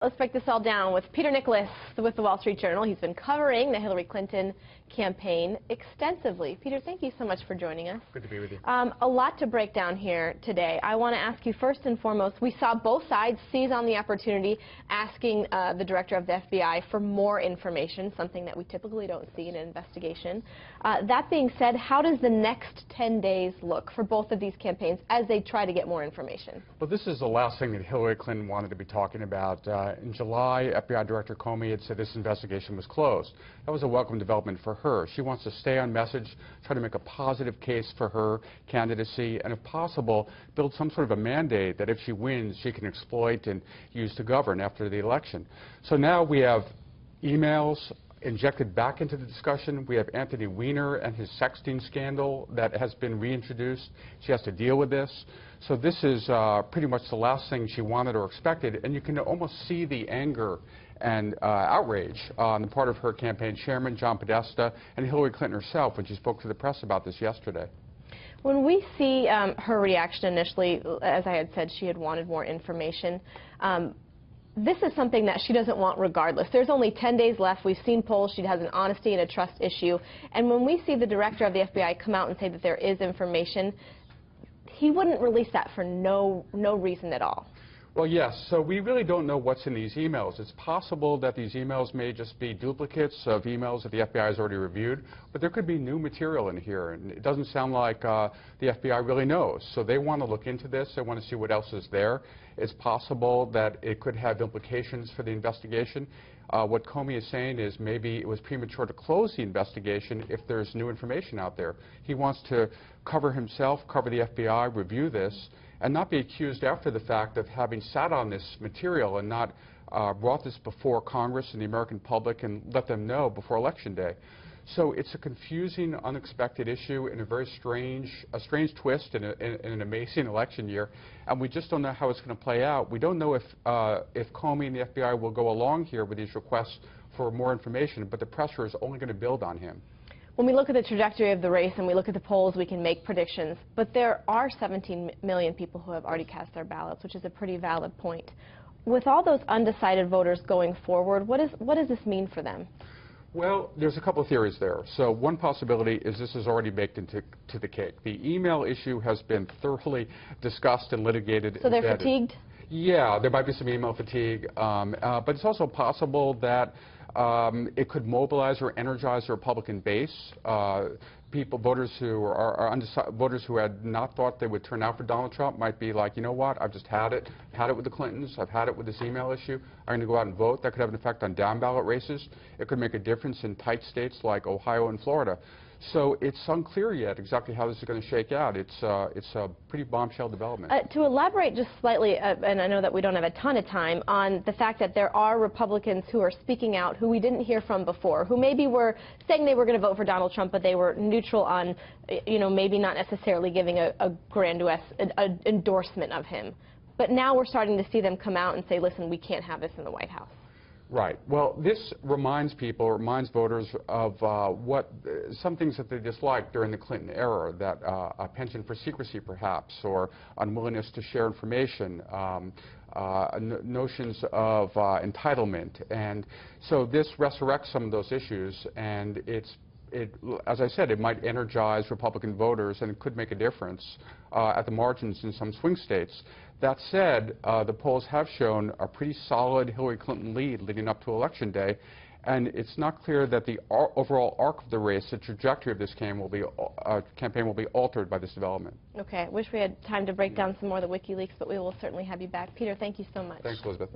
Let's break this all down with Peter Nicholas with the Wall Street Journal. He's been covering the Hillary Clinton campaign extensively. Peter, thank you so much for joining us. Good to be with you. A lot to break down here today. I want to ask you first and foremost, we saw both sides seize on the opportunity asking the director of the FBI for more information, something that we typically don't see in an investigation. That being said, how does the next 10 days look for both of these campaigns as they try to get more information? Well, this is the last thing that Hillary Clinton wanted to be talking about. In July, FBI Director Comey had said this investigation was closed. That was a welcome development for her. She wants to stay on message, try to make a positive case for her candidacy, and if possible, build some sort of a mandate that if she wins, she can exploit and use to govern after the election. So now we have emails injected back into the discussion. We have Anthony Weiner and his sexting scandal that has been reintroduced. She has to deal with this. So this is pretty much the last thing she wanted or expected, and you can almost see the anger and outrage on the part of her campaign chairman, John Podesta, and Hillary Clinton herself when she spoke to the press about this yesterday. When we see her reaction initially, as I had said, she had wanted more information. This is something that she doesn't want regardless. There's only 10 days left. We've seen polls. She has an honesty and a trust issue. And when we see the director of the FBI come out and say that there is information, he wouldn't release that for no reason at all. Well, yes. So we really don't know what's in these emails. It's possible that these emails may just be duplicates of emails that the FBI has already reviewed, but there could be new material in here, and it doesn't sound like the FBI really knows. So they want to look into this. They want to see what else is there. It's possible that it could have implications for the investigation. What Comey is saying is maybe it was premature to close the investigation if there's new information out there. He wants to cover himself, cover the FBI, review this, and not be accused after the fact of having sat on this material and not brought this before Congress and the American public and let them know before Election Day. So it's a confusing, unexpected issue and a very strange twist in an amazing election year, and we just don't know how it's going to play out. We don't know if Comey and the FBI will go along here with these requests for more information, but the pressure is only going to build on him. When we look at the trajectory of the race and we look at the polls, we can make predictions. But there are 17 million people who have already cast their ballots, which is a pretty valid point. With all those undecided voters going forward, what does this mean for them? Well, there's a couple of theories there. So one possibility is this is already baked into the cake. The email issue has been thoroughly discussed and litigated. So they're fatigued? Yeah, there might be some email fatigue. But it's also possible that it could mobilize or energize the Republican base. Voters who are undecided, voters who had not thought they would turn out for Donald Trump might be like, you know what, I've just had it. I've had it with the Clintons. I've had it with this email issue. I'm going to go out and vote. That could have an effect on down-ballot races. It could make a difference in tight states like Ohio and Florida. So it's unclear yet exactly how this is going to shake out. It's a pretty bombshell development. To elaborate just slightly, and I know that we don't have a ton of time, on the fact that there are Republicans who are speaking out who we didn't hear from before, who maybe were saying they were going to vote for Donald Trump, but they were neutral on, maybe not necessarily giving a grandiose endorsement of him. But now we're starting to see them come out and say, listen, we can't have this in the White House. Right. Well, this reminds voters of some things that they disliked during the Clinton era, that a penchant for secrecy, perhaps, or unwillingness to share information, notions of entitlement. And so this resurrects some of those issues, and as I said, it might energize Republican voters, and it could make a difference at the margins in some swing states. That said, the polls have shown a pretty solid Hillary Clinton lead leading up to Election Day, and it's not clear that the overall arc of the race, the trajectory of this campaign will be altered by this development. Okay. I wish we had time to break down some more of the WikiLeaks, but we will certainly have you back. Peter, thank you so much. Thanks, Elizabeth.